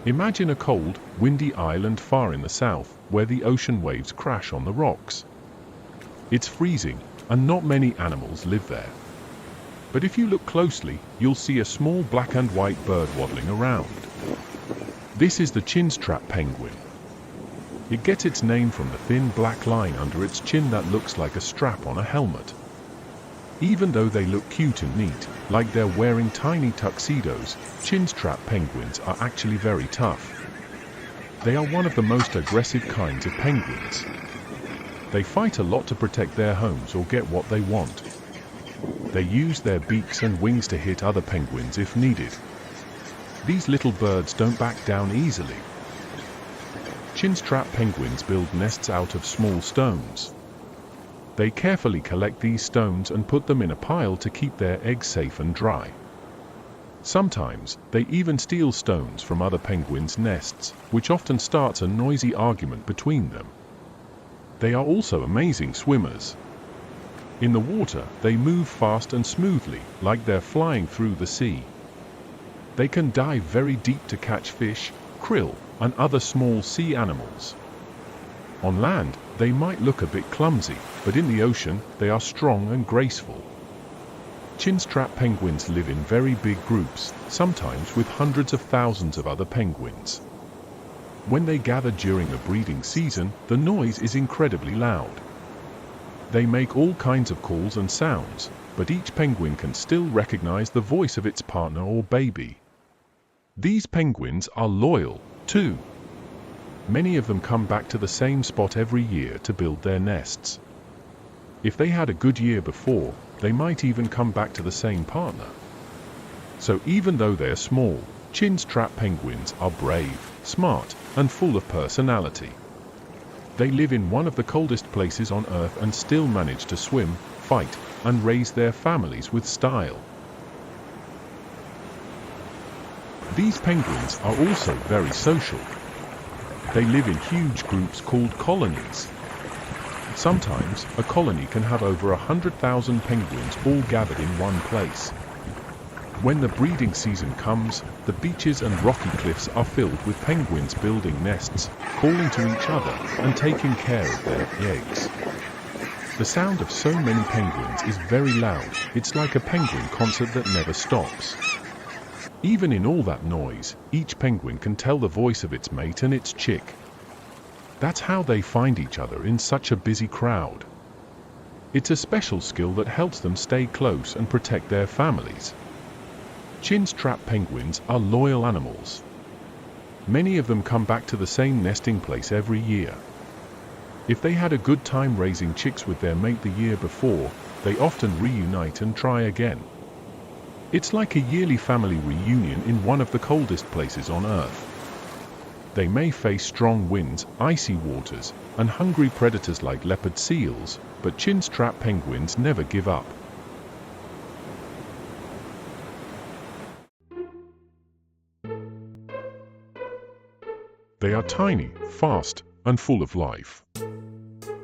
Imagine a cold, windy island far in the south, where the ocean waves crash on the rocks. It's freezing, and not many animals live there. But if you look closely, you'll see a small black and white bird waddling around. This is the Chinstrap penguin. It gets its name from the thin black line under its chin that looks like a strap on a helmet. Even though they look cute and neat, like they're wearing tiny tuxedos, Chinstrap penguins are actually very tough. They are one of the most aggressive kinds of penguins. They fight a lot to protect their homes or get what they want. They use their beaks and wings to hit other penguins if needed. These little birds don't back down easily. Chinstrap penguins build nests out of small stones. They carefully collect these stones and put them in a pile to keep their eggs safe and dry. Sometimes, they even steal stones from other penguins' nests, which often starts a noisy argument between them. They are also amazing swimmers. In the water, they move fast and smoothly, like they're flying through the sea. They can dive very deep to catch fish, krill, and other small sea animals. On land, they might look a bit clumsy, but in the ocean, they are strong and graceful. Chinstrap penguins live in very big groups, sometimes with hundreds of thousands of other penguins. When they gather during the breeding season, the noise is incredibly loud. They make all kinds of calls and sounds, but each penguin can still recognize the voice of its partner or baby. These penguins are loyal, too. Many of them come back to the same spot every year to build their nests. If they had a good year before, they might even come back to the same partner. So even though they're small, Chinstrap penguins are brave, smart, and full of personality. They live in one of the coldest places on Earth and still manage to swim, fight, and raise their families with style. These penguins are also very social. They live in huge groups called colonies. Sometimes, a colony can have over 100,000 penguins all gathered in one place. When the breeding season comes, the beaches and rocky cliffs are filled with penguins building nests, calling to each other, and taking care of their eggs. The sound of so many penguins is very loud. It's like a penguin concert that never stops. Even in all that noise, each penguin can tell the voice of its mate and its chick. That's how they find each other in such a busy crowd. It's a special skill that helps them stay close and protect their families. Chinstrap penguins are loyal animals. Many of them come back to the same nesting place every year. If they had a good time raising chicks with their mate the year before, they often reunite and try again. It's like a yearly family reunion in one of the coldest places on Earth. They may face strong winds, icy waters, and hungry predators like leopard seals, but Chinstrap penguins never give up. They are tiny, fast, and full of life.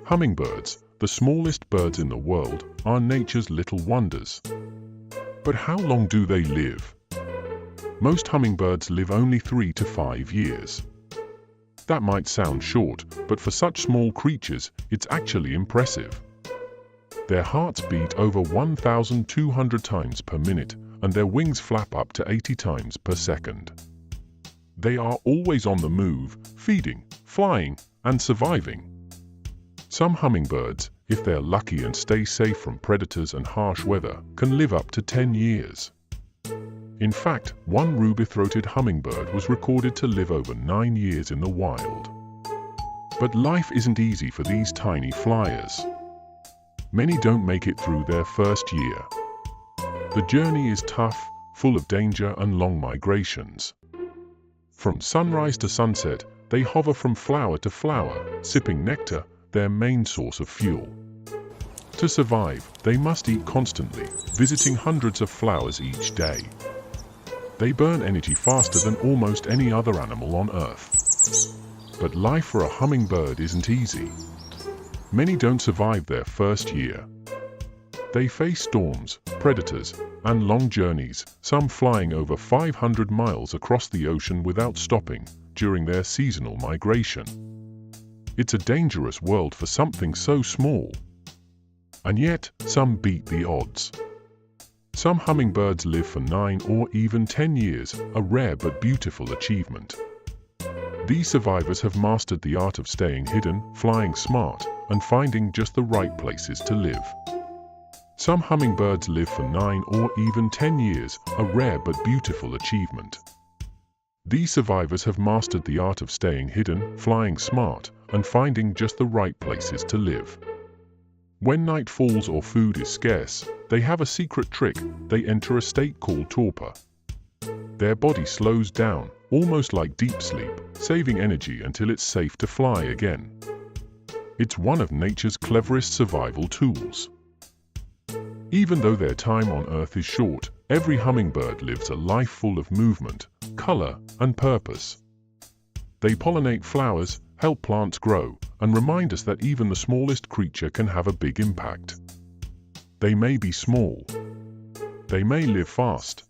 Hummingbirds, the smallest birds in the world, are nature's little wonders. But how long do they live? Most hummingbirds live only 3 to 5 years. That might sound short, but for such small creatures, it's actually impressive. Their hearts beat over 1,200 times per minute, and their wings flap up to 80 times per second. They are always on the move, feeding, flying, and surviving. Some hummingbirds, if they're lucky and stay safe from predators and harsh weather, can live up to 10 years. In fact, one ruby-throated hummingbird was recorded to live over 9 years in the wild. But life isn't easy for these tiny flyers. Many don't make it through their first year. The journey is tough, full of danger and long migrations. From sunrise to sunset, they hover from flower to flower, sipping nectar, their main source of fuel. To survive, they must eat constantly, visiting hundreds of flowers each day. They burn energy faster than almost any other animal on Earth. But life for a hummingbird isn't easy. Many don't survive their first year. They face storms, predators, and long journeys, some flying over 500 miles across the ocean without stopping during their seasonal migration. It's a dangerous world for something so small. And yet, some beat the odds. Some hummingbirds live for 9 or even 10 years, a rare but beautiful achievement. These survivors have mastered the art of staying hidden, flying smart, and finding just the right places to live. Some hummingbirds live for 9 or even 10 years, a rare but beautiful achievement. These survivors have mastered the art of staying hidden, flying smart, and finding just the right places to live. When night falls or food is scarce, they have a secret trick. They enter a state called torpor. Their body slows down, almost like deep sleep, saving energy until it's safe to fly again. It's one of nature's cleverest survival tools. Even though their time on Earth is short, every hummingbird lives a life full of movement, color, and purpose. They pollinate flowers, help plants grow, and remind us that even the smallest creature can have a big impact. They may be small. They may live fast.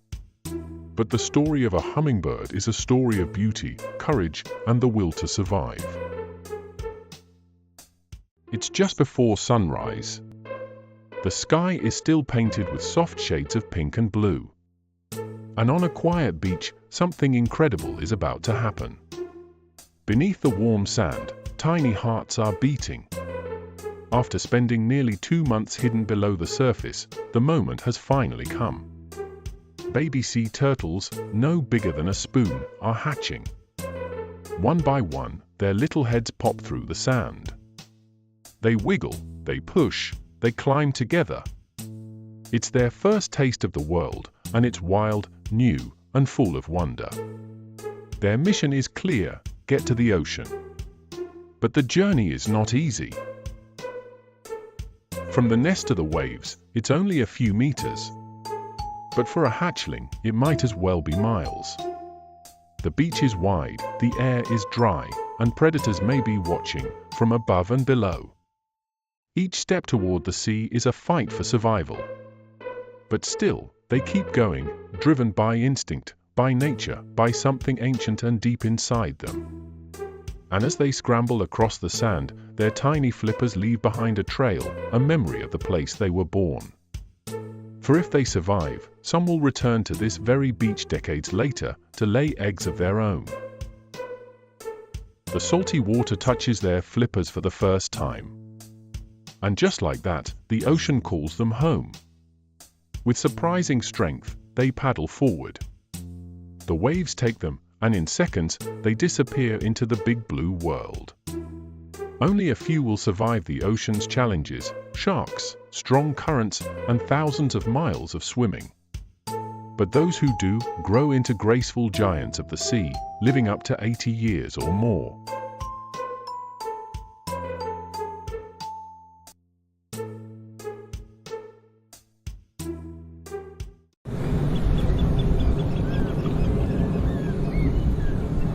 But the story of a hummingbird is a story of beauty, courage, and the will to survive. It's just before sunrise. The sky is still painted with soft shades of pink and blue. And on a quiet beach, something incredible is about to happen. Beneath the warm sand, tiny hearts are beating. After spending nearly 2 months hidden below the surface, the moment has finally come. Baby sea turtles, no bigger than a spoon, are hatching. One by one, their little heads pop through the sand. They wiggle, they push, they climb together. It's their first taste of the world, and it's wild, new, and full of wonder. Their mission is clear: get to the ocean. But the journey is not easy. From the nest to the waves, it's only a few meters. But for a hatchling, it might as well be miles. The beach is wide, the air is dry, and predators may be watching from above and below. Each step toward the sea is a fight for survival. But still, they keep going, driven by instinct, by nature, by something ancient and deep inside them. And as they scramble across the sand, their tiny flippers leave behind a trail, a memory of the place they were born. For if they survive, some will return to this very beach decades later to lay eggs of their own. The salty water touches their flippers for the first time. And just like that, the ocean calls them home. With surprising strength, they paddle forward. The waves take them, and in seconds, they disappear into the big blue world. Only a few will survive the ocean's challenges: sharks, strong currents, and thousands of miles of swimming. But those who do grow into graceful giants of the sea, living up to 80 years or more.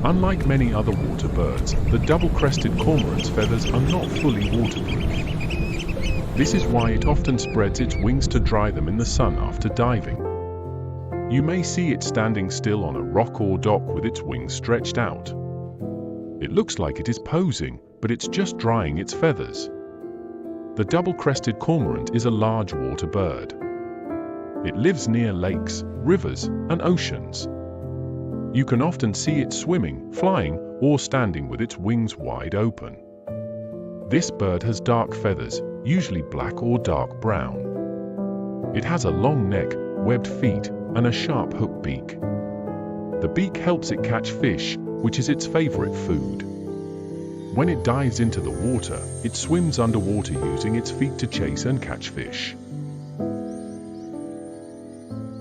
Unlike many other water birds, the double-crested cormorant's feathers are not fully waterproof. This is why it often spreads its wings to dry them in the sun after diving. You may see it standing still on a rock or dock with its wings stretched out. It looks like it is posing, but it's just drying its feathers. The double-crested cormorant is a large water bird. It lives near lakes, rivers, and oceans. You can often see it swimming, flying, or standing with its wings wide open. This bird has dark feathers, usually black or dark brown. It has a long neck, webbed feet, and a sharp hook beak. The beak helps it catch fish, which is its favorite food. When it dives into the water, it swims underwater using its feet to chase and catch fish.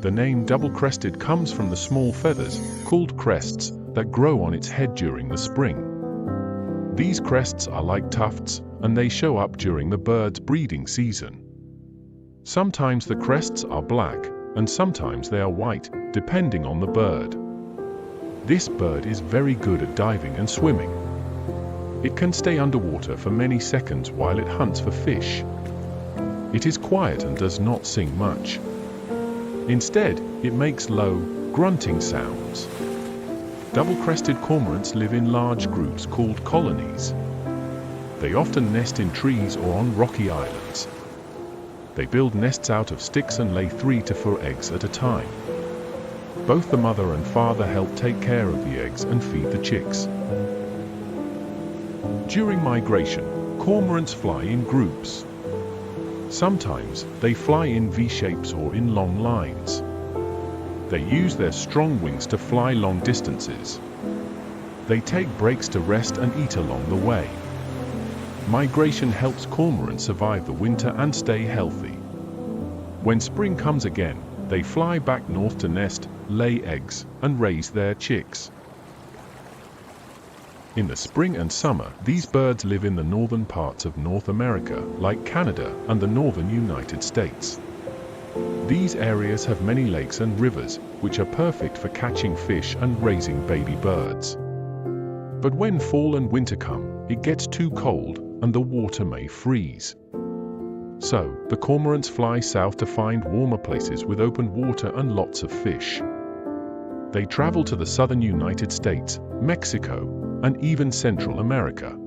The name double-crested comes from the small feathers, called crests, that grow on its head during the spring. These crests are like tufts, and they show up during the bird's breeding season. Sometimes the crests are black, and sometimes they are white, depending on the bird. This bird is very good at diving and swimming. It can stay underwater for many seconds while it hunts for fish. It is quiet and does not sing much. Instead, it makes low, grunting sounds. Double-crested cormorants live in large groups called colonies. They often nest in trees or on rocky islands. They build nests out of sticks and lay 3 to 4 eggs at a time. Both the mother and father help take care of the eggs and feed the chicks. During migration, cormorants fly in groups. Sometimes, they fly in V-shapes or in long lines. They use their strong wings to fly long distances. They take breaks to rest and eat along the way. Migration helps cormorants survive the winter and stay healthy. When spring comes again, they fly back north to nest, lay eggs, and raise their chicks. In the spring and summer, these birds live in the northern parts of North America, like Canada and the northern United States. These areas have many lakes and rivers, which are perfect for catching fish and raising baby birds. But when fall and winter come, it gets too cold, and the water may freeze. So, the cormorants fly south to find warmer places with open water and lots of fish. They travel to the southern United States, Mexico, and even Central America.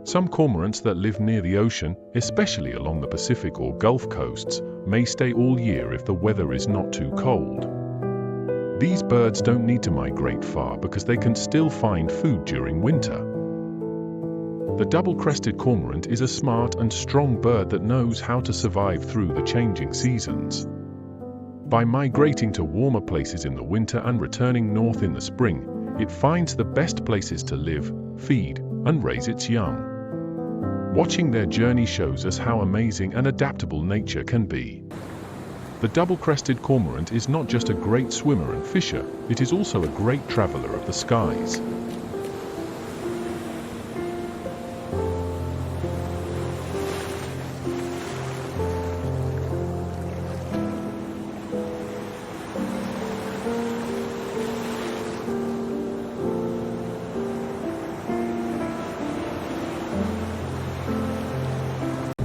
Some cormorants that live near the ocean, especially along the Pacific or Gulf coasts, may stay all year if the weather is not too cold. These birds don't need to migrate far because they can still find food during winter. The double-crested cormorant is a smart and strong bird that knows how to survive through the changing seasons. By migrating to warmer places in the winter and returning north in the spring, it finds the best places to live, feed, and raise its young. Watching their journey shows us how amazing and adaptable nature can be. The double-crested cormorant is not just a great swimmer and fisher, it is also a great traveler of the skies.